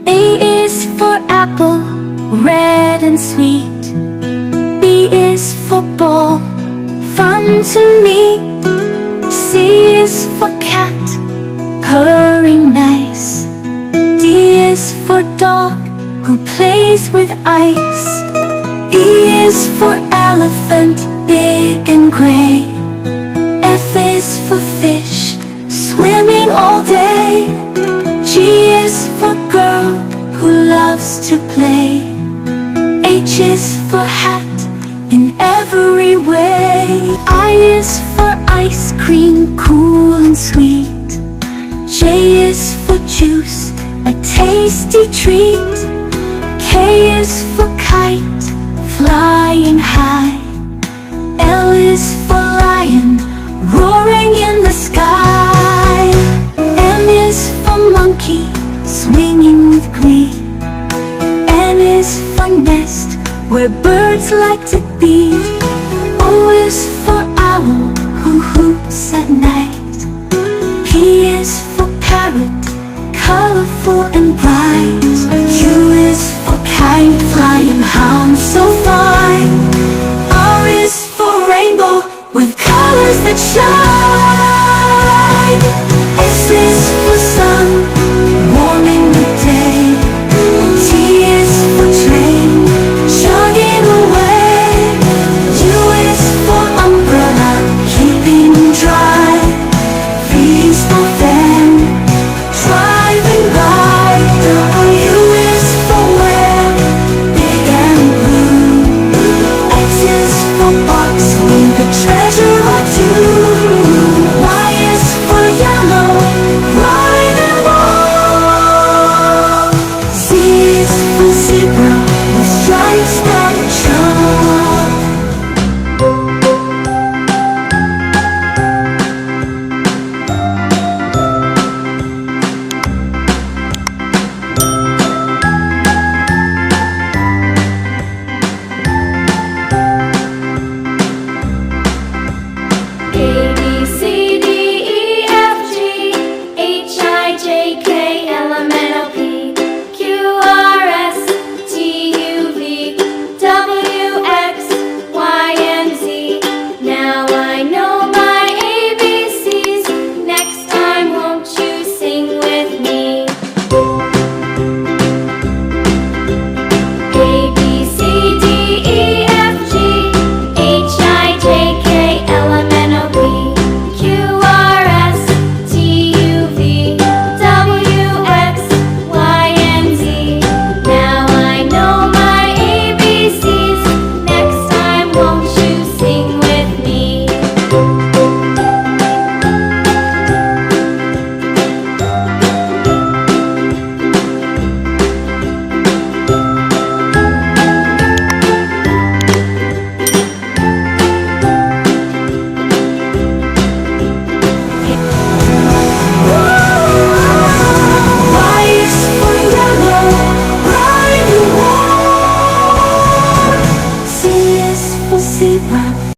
A is for apple, red and sweet. B is for ball, fun to meet. C is for cat, purring nice. D is for dog, who plays with ice. E is for elephant, big and gray. F is for fish, swimming all day. G is for girl, who loves to play. H is for hat, in every way. I is for ice cream, cool and sweet. J is for juice, a tasty treat. K is for kite, flying high. L is for lion, roaring in the sky. M is for monkey, swinging with glee. N is for nest, where birds like to be. O is for owl, who hoops at night. P is for parrot, colorful and bright. Q is for kite, flying hound so fine. R is for rainbow, with colors that shine.